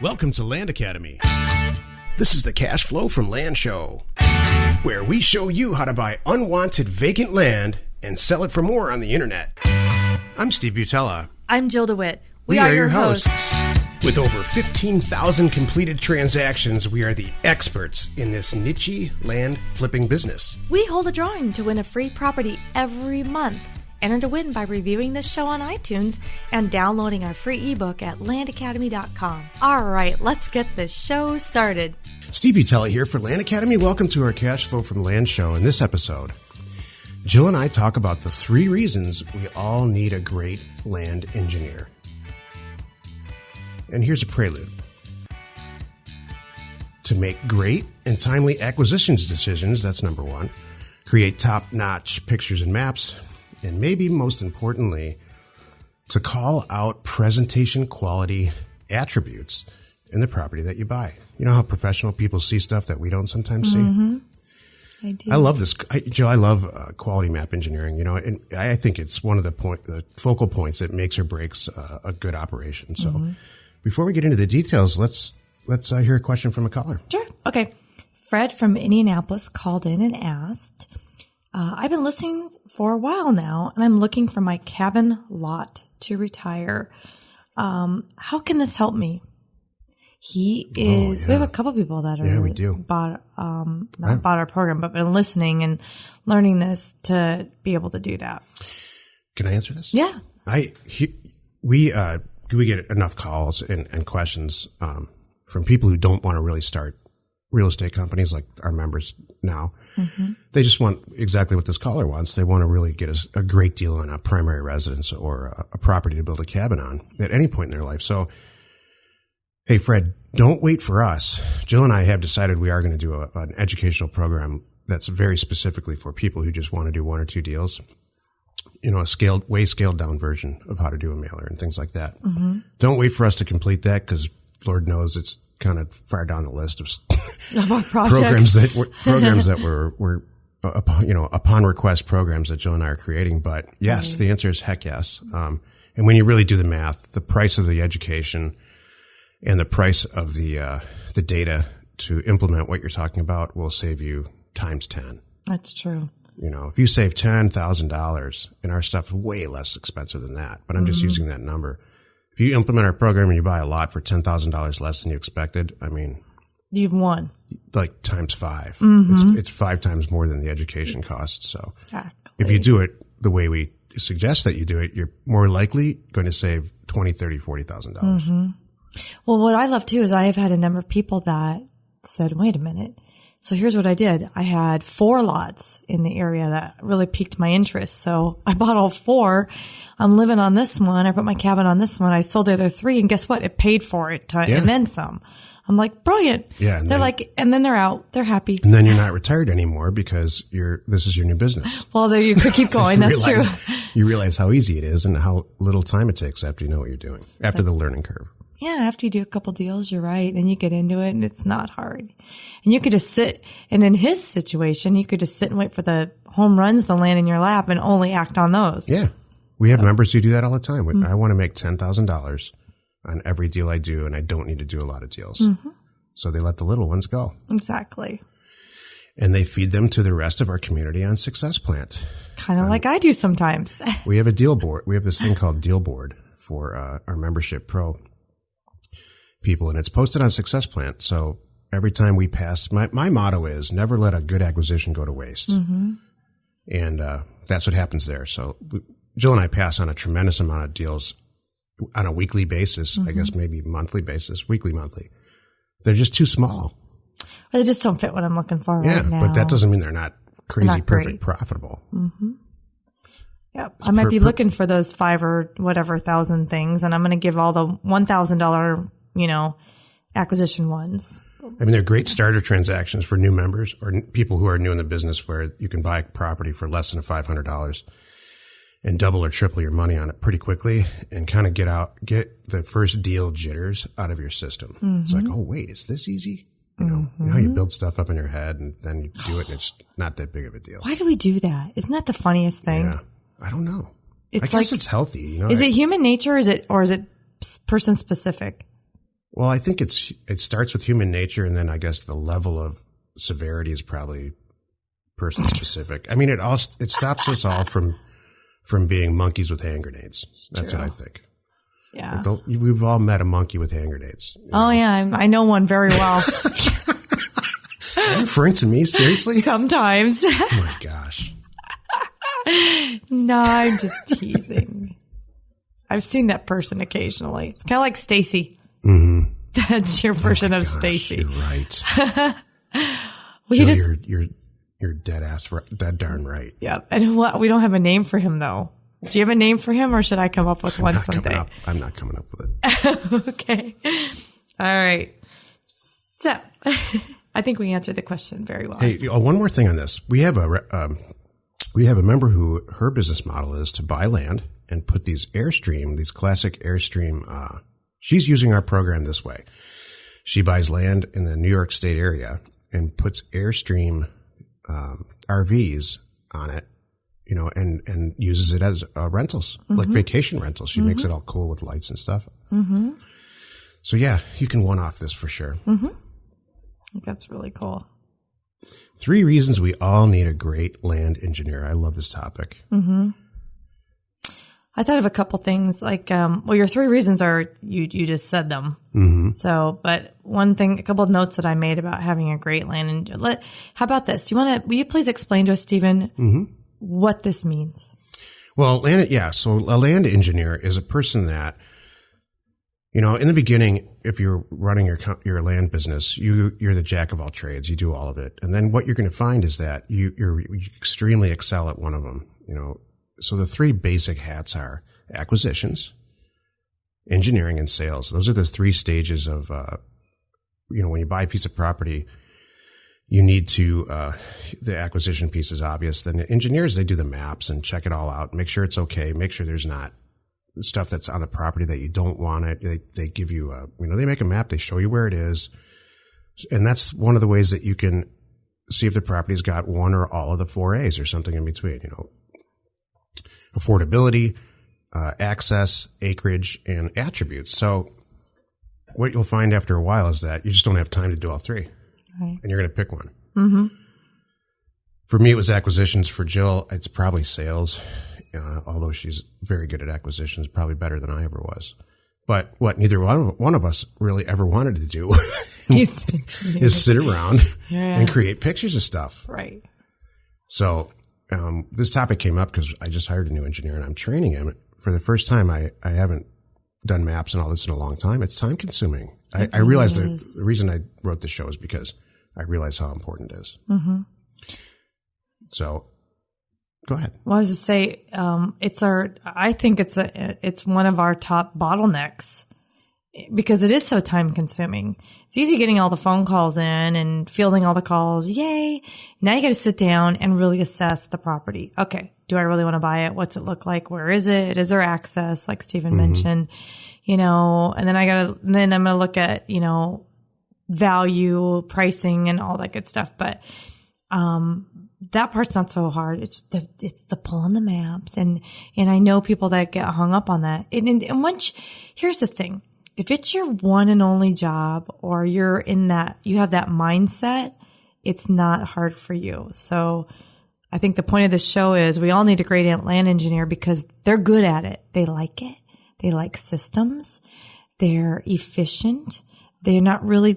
Welcome to Land Academy. This is the Cash Flow from Land show, where we show you how to buy unwanted vacant land and sell it for more on the internet. I'm Steve Butala. I'm Jill DeWitt. We are your hosts. With over 15,000 completed transactions, we are the experts in this niche land flipping business. We hold a drawing to win a free property every month. Enter to win by reviewing this show on iTunes and downloading our free ebook at landacademy.com. All right, let's get this show started. Steve Butala here for Land Academy. Welcome to our Cash Flow from Land show. In this episode, Jill and I talk about the 3 reasons we all need a great land engineer. And here's a prelude. To make great and timely acquisitions decisions, that's number 1. Create top-notch pictures and maps. And maybe most importantly, to call out presentation quality attributes in the property that you buy. You know how professional people see stuff that we don't sometimes see? Mm-hmm. I do. I love this. Jill, I love quality map engineering. You know, and I think it's one of the focal points that makes or breaks a good operation. So before we get into the details, let's hear a question from a caller. Sure. Okay. Fred from Indianapolis called in and asked, I've been listening for a while now, and I'm looking for my cabin lot to retire. How can this help me? We have a couple people that we do. bought our program, but been listening and learning this to be able to do that. Can I answer this? Yeah. We get enough calls and questions from people who don't want to really start real estate companies like our members now. Mm-hmm. They just want exactly what this caller wants. They want to really get a great deal on a primary residence or a property to build a cabin on at any point in their life. So, hey, Fred, don't wait for us. Jill and I have decided we are going to do an educational program that's very specifically for people who just want to do 1 or 2 deals. You know, a way scaled down version of how to do a mailer and things like that. Mm-hmm. Don't wait for us to complete that because Lord knows it's kind of far down the list of our programs that were upon request programs that Jill and I are creating. But yes, The answer is heck yes. And when you really do the math, the price of the education and the price of the data to implement what you're talking about will save you times 10. That's true. You know, if you save $10,000, and our stuff is way less expensive than that, but I'm just using that number. If you implement our program and you buy a lot for $10,000 less than you expected, I mean, you've won. Like times 5. Mm-hmm. It's 5 times more than the education costs. So if you do it the way we suggest that you do it, you're more likely going to save $20,000, $30,000, $40,000. Mm-hmm. Well, what I love too is I have had a number of people that said, wait a minute. So here's what I did. I had 4 lots in the area that really piqued my interest. So I bought all 4. I'm living on this one. I put my cabin on this one. I sold the other 3, and guess what? It paid for it and then some. I'm like, brilliant. Yeah. And then they're out. They're happy. And then you're not retired anymore because this is your new business. Well, there you could keep going. That's true. You realize how easy it is and how little time it takes after you know what you're doing, after the learning curve. Yeah, after you do a couple deals, you're right. Then you get into it and it's not hard. And you could just sit, and in his situation, you could just sit and wait for the home runs to land in your lap and only act on those. Yeah. We have members who do that all the time. I want to make $10,000 on every deal I do, and I don't need to do a lot of deals. Mm-hmm. So they let the little ones go. Exactly. And they feed them to the rest of our community on Success Plant. Kind of like I do sometimes. We have a deal board. We have this thing called Deal Board for our Membership Pro people, and it's posted on Success Plant. So every time we pass, my motto is never let a good acquisition go to waste. Mm-hmm. And that's what happens there. So Jill and I pass on a tremendous amount of deals on a weekly basis, I guess maybe monthly basis, weekly, monthly. They're just too small. Or they just don't fit what I'm looking for right now. But that doesn't mean they're not crazy, perfect, profitable. Mm-hmm. Yep. I might be looking for those 5 or whatever thousand things, and I'm going to give all the $1,000, acquisition ones. I mean, they're great starter transactions for new members or people who are new in the business where you can buy property for less than $500 and double or triple your money on it pretty quickly and kind of get the first deal jitters out of your system. Mm-hmm. It's like, oh, wait, is this easy? You know how you build stuff up in your head and then you do it and it's not that big of a deal. Why do we do that? Isn't that the funniest thing? Yeah. I don't know. I guess it's healthy. Is it human nature or is it person specific? Well, I think it starts with human nature, and then I guess the level of severity is probably person specific. I mean, it stops us all from being monkeys with hand grenades. That's what I think. Yeah. Like we've all met a monkey with hand grenades. Oh, yeah. I know one very well. Are you referring to me? Seriously? Sometimes. Oh, my gosh. No, I'm just teasing. I've seen that person occasionally. It's kind of like Stacy. Mm-hmm. That's your version of Stacy. You're right. Well, Jill, you're dead darn right. Yeah. And we don't have a name for him, though. Do you have a name for him, or should I come up with one someday? I'm not coming up with it. Okay. All right. So I think we answered the question very well. Hey, one more thing on this. We have a member who her business model is to buy land and put these classic Airstream. She's using our program this way. She buys land in the New York State area and puts Airstream RVs on it, and uses it as rentals, like vacation rentals. She makes it all cool with lights and stuff. Mm-hmm. So yeah, you can one-off this for sure. Mm-hmm. I think that's really cool. 3 reasons we all need a great land engineer. I love this topic. Mm-hmm. I thought of a couple things like, your 3 reasons are, you just said them. Mm-hmm. So, but one thing, a couple of notes that I made about having a great land engineer. How about this? Will you please explain to us, Stephen, what this means? Well, so a land engineer is a person that, in the beginning, if you're running your land business, you're the jack of all trades. You do all of it. And then what you're going to find is that you extremely excel at one of them, So the 3 basic hats are acquisitions, engineering, and sales. Those are the 3 stages of, when you buy a piece of property, you need to, the acquisition piece is obvious. Then the engineers, they do the maps and check it all out, make sure it's okay, make sure there's not stuff that's on the property that you don't want it. They give you they make a map, they show you where it is. And that's one of the ways that you can see if the property's got one or all of the 4 A's or something in between, affordability, access, acreage, and attributes. So what you'll find after a while is that you just don't have time to do all 3. Right. And you're going to pick one. Mm-hmm. For me, it was acquisitions. For Jill, it's probably sales, although she's very good at acquisitions, probably better than I ever was. But what neither one of us really ever wanted to do is sit around and create pictures of stuff. Right. So this topic came up because I just hired a new engineer and I'm training him. For the first time, I haven't done maps and all this in a long time. It's time consuming. I realized that the reason I wrote this show is because I realize how important it is. Mm-hmm. So go ahead. Well, I was just say, I think it's one of our top bottlenecks because it is so time consuming. It's easy getting all the phone calls in and fielding all the calls. Yay. Now you got to sit down and really assess the property. Okay. Do I really want to buy it? What's it look like? Where is it? Is there access? Like Stephen mentioned, and then I'm going to look at, value, pricing and all that good stuff. But, that part's not so hard. It's the pulling the maps. And I know people that get hung up on that. And here's the thing. If it's your one and only job or you're you have that mindset, it's not hard for you. So I think the point of this show is we all need a great land engineer because they're good at it. They like it. They like systems. They're efficient. They're not really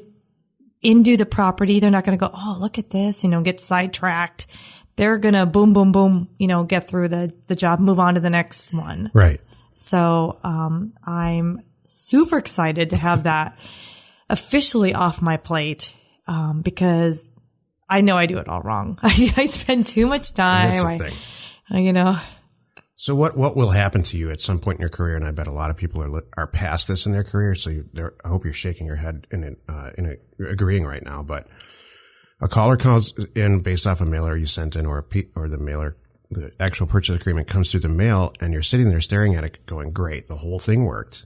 into the property. They're not going to go, oh, look at this, get sidetracked. They're going to boom, boom, boom, get through the job, move on to the next one. Right. So, I'm super excited to have that officially off my plate, because I know I do it all wrong. I spend too much time. That's the thing. So what will happen to you at some point in your career? And I bet a lot of people are past this in their career. So I hope you're shaking your head in agreeing right now. But a caller calls in based off a mailer you sent in, or the mailer, the actual purchase agreement comes through the mail, and you're sitting there staring at it, going, "Great, the whole thing worked."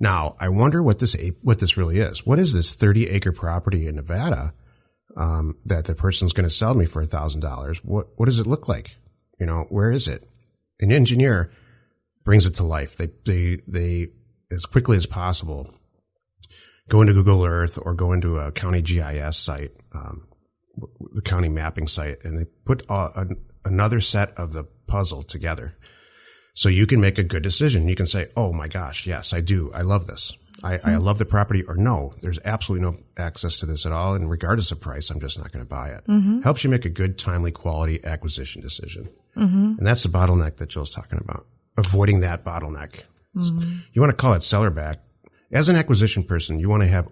Now I wonder what this really is. What is this 30-acre property in Nevada that the person's going to sell me for $1,000? What does it look like? Where is it? An engineer brings it to life. They as quickly as possible go into Google Earth or go into a county GIS site, the county mapping site, and they put another set of the puzzle together. So you can make a good decision. You can say, oh my gosh, yes, I do. I love this. I love the property, or no, there's absolutely no access to this at all. And regardless of price, I'm just not going to buy it. Helps you make a good, timely, quality acquisition decision. And that's the bottleneck that Jill's talking about, avoiding that bottleneck. You want to call it seller back. As an acquisition person, you want to have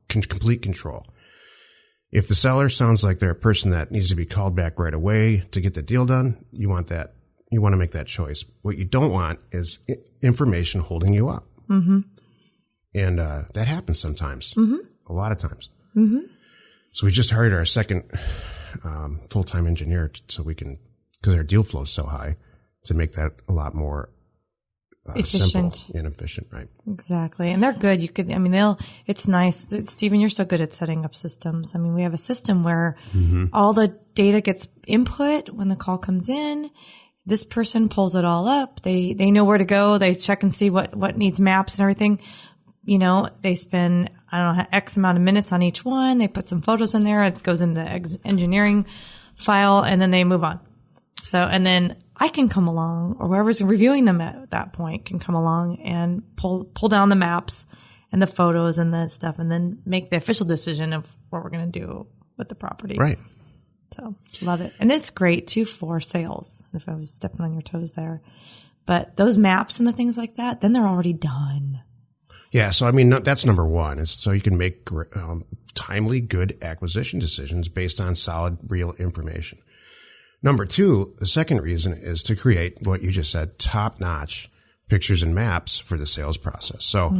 complete control. If the seller sounds like they're a person that needs to be called back right away to get the deal done, you want that. You want to make that choice. What you don't want is information holding you up. And that happens sometimes, a lot of times. So we just hired our second full-time engineer so we can, because our deal flow is so high, to make that a lot more efficient simple and efficient, right? Exactly. And they're good. It's nice that, Stephen, you're so good at setting up systems. I mean, we have a system where all the data gets input when the call comes in. This person pulls it all up. They know where to go. They check and see what needs maps and everything. You know, they spend, I don't know, X amount of minutes on each one. They put some photos in there. It goes in the engineering file, and then they move on. So, and then I can come along, or whoever's reviewing them at that point can come along and pull down the maps and the photos and the stuff, and then make the official decision of what we're going to do with the property. Right. So, love it. And it's great, too, for sales, if I was stepping on your toes there. But those maps and the things like that, then they're already done. Yeah, so I mean, that's number one, is so you can make timely, good acquisition decisions based on solid, real information. Number two, the second reason is to create what you just said, top-notch pictures and maps for the sales process. So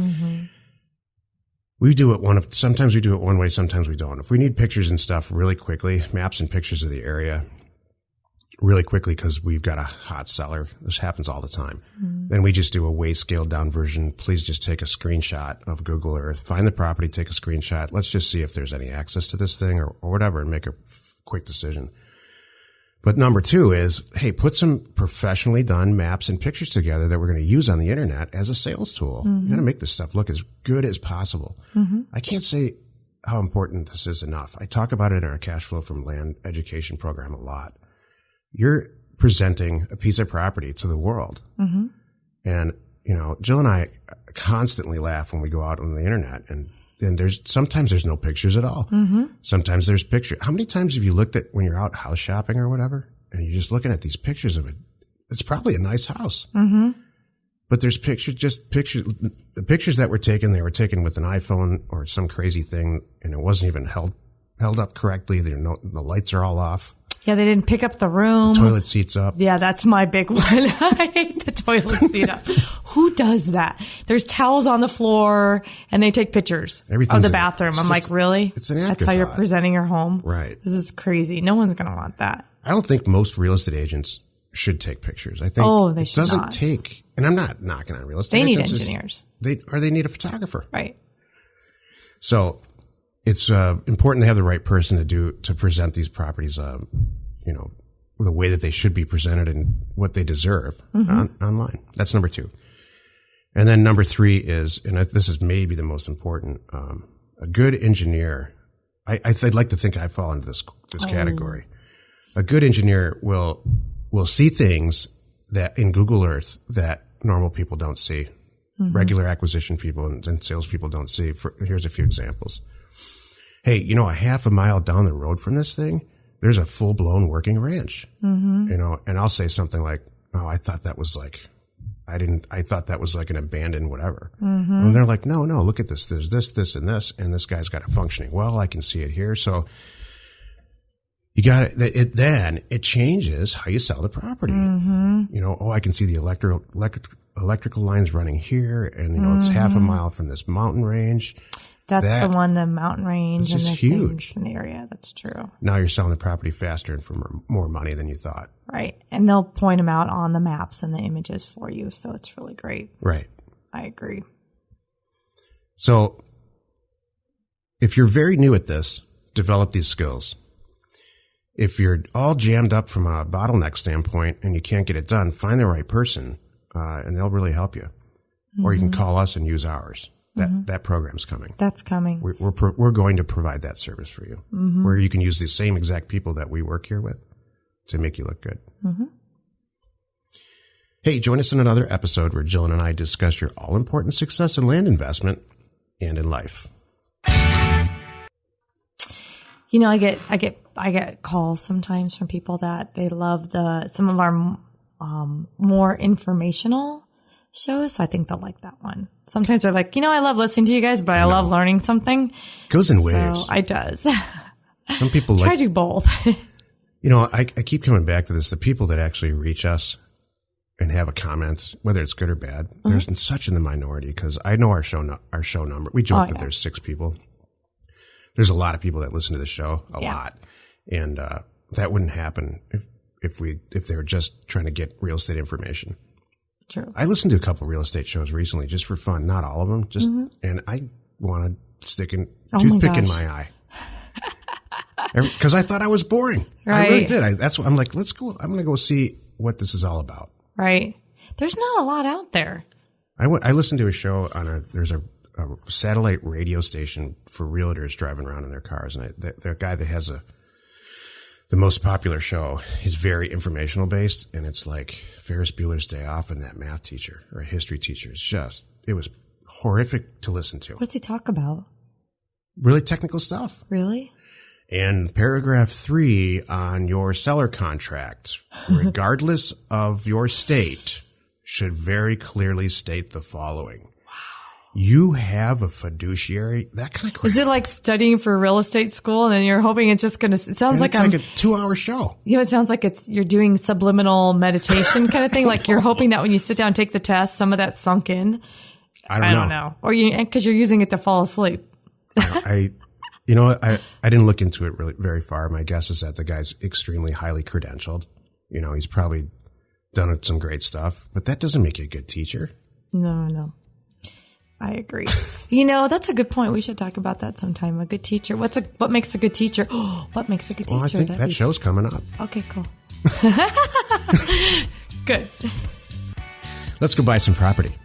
we do it sometimes we do it one way, sometimes we don't. If we need pictures and stuff really quickly, maps and pictures of the area really quickly because we've got a hot seller, this happens all the time, then we just do a way scaled down version. Please just take a screenshot of Google Earth, find the property, take a screenshot. Let's just see if there's any access to this thing or whatever, and make a quick decision. But number two is, hey, put some professionally done maps and pictures together that we're going to use on the internet as a sales tool. You got to make this stuff look as good as possible. I can't say how important this is enough. I talk about it in our cash flow from land education program a lot. You're presenting a piece of property to the world. And, you know, Jill and I constantly laugh when we go out on the internet, and sometimes there's no pictures at all. Sometimes there's pictures. How many times have you looked at, when you're out house shopping or whatever, and you're just looking at these pictures of it? It's probably a nice house. But there's pictures. The pictures that were taken, they were taken with an iPhone or some crazy thing, and it wasn't even held up correctly. The lights are all off. Yeah, they didn't pick up the room. The toilet seat's up. Yeah, that's my big one. I hate the toilet seat up. Who does that? There's towels on the floor, and they take pictures of the bathroom. I'm like, really? It's an afterthought. That's how you're presenting your home? Right. This is crazy. No one's going to want that. I don't think most real estate agents should take pictures. I think they it should doesn't not. take, and I'm not knocking on real estate. They need engineers. They need a photographer. Right. So it's important to have the right person to present these properties, you know, the way that they should be presented and what they deserve online. That's number two. And then number three is, and this is maybe the most important, a good engineer. I'd like to think I fall into this category. A good engineer will see things that in Google Earth that normal people don't see. Regular acquisition people and salespeople don't see. Here's a few examples. Hey, you know, a half a mile down the road from this thing, there's a full-blown working ranch. You know, and I'll say something like, oh, I thought that was like an abandoned whatever. And they're like, no, look at this. There's this, and this guy's got a functioning well. I can see it here. So you got it. Then it changes how you sell the property. You know, I can see the electrical lines running here, and you know, it's half a mile from this mountain range. That's the one, the mountain range and the huge things in the area. That's true. Now you're selling the property faster and for more money than you thought. Right. And they'll point them out on the maps and the images for you. So it's really great. Right. I agree. So if you're very new at this, develop these skills. If you're all jammed up from a bottleneck standpoint and you can't get it done, find the right person, and they'll really help you. Or you can call us and use ours. That program's coming. That's coming. We're going to provide that service for you, where you can use the same exact people that we work here with to make you look good. Hey, join us in another episode where Jill and I discuss your all-important success in land investment and in life. You know, I get calls sometimes from people that they love some of our more informational shows. So I think they'll like that one. Sometimes they're like, I love listening to you guys, but I love learning something. Goes in waves. So it does. Some people try to do both. I keep coming back to this. The people that actually reach us and have a comment, whether it's good or bad, there's such in the minority, because I know our show number. We joke that there's 6 people. There's a lot of people that listen to the show, a lot, and that wouldn't happen if they were just trying to get real estate information. True. I listened to a couple real estate shows recently just for fun, not all of them, and I wanted to stick a toothpick in my eye. Because I thought I was boring. Right. I really did. I'm like, let's go. I'm going to go see what this is all about. Right. There's not a lot out there. I listened to a show there's a satellite radio station for realtors driving around in their cars. And the guy that has the most popular show is very informational based. And it's like Ferris Bueller's Day Off and that math teacher or a history teacher. It was horrific to listen to. What does he talk about? Really technical stuff. Really? And paragraph 3 on your seller contract, regardless of your state, should very clearly state the following. Wow. You have a fiduciary, that kind of crap. Is it like studying for real estate school and then you're hoping it's just going to, it sounds like it's like a 2-hour show. It sounds like you're doing subliminal meditation kind of thing. Like you're hoping that when you sit down and take the test, some of that's sunk in. I don't know. Or because you're using it to fall asleep. I didn't look into it really very far. My guess is that the guy's extremely highly credentialed. He's probably done some great stuff, but that doesn't make you a good teacher. No. I agree. That's a good point. We should talk about that sometime. A good teacher. What makes a good teacher? What makes a good teacher? Well, I think that show's coming up. Okay, cool. Good. Let's go buy some property.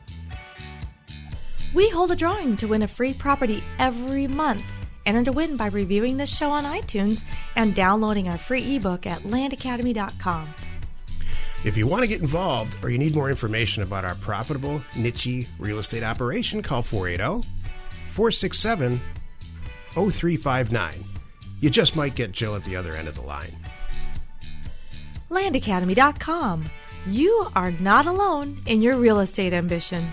We hold a drawing to win a free property every month. Enter to win by reviewing this show on iTunes and downloading our free ebook at landacademy.com. If you want to get involved or you need more information about our profitable, niche real estate operation, call 480-467-0359. You just might get Jill at the other end of the line. Landacademy.com. You are not alone in your real estate ambition.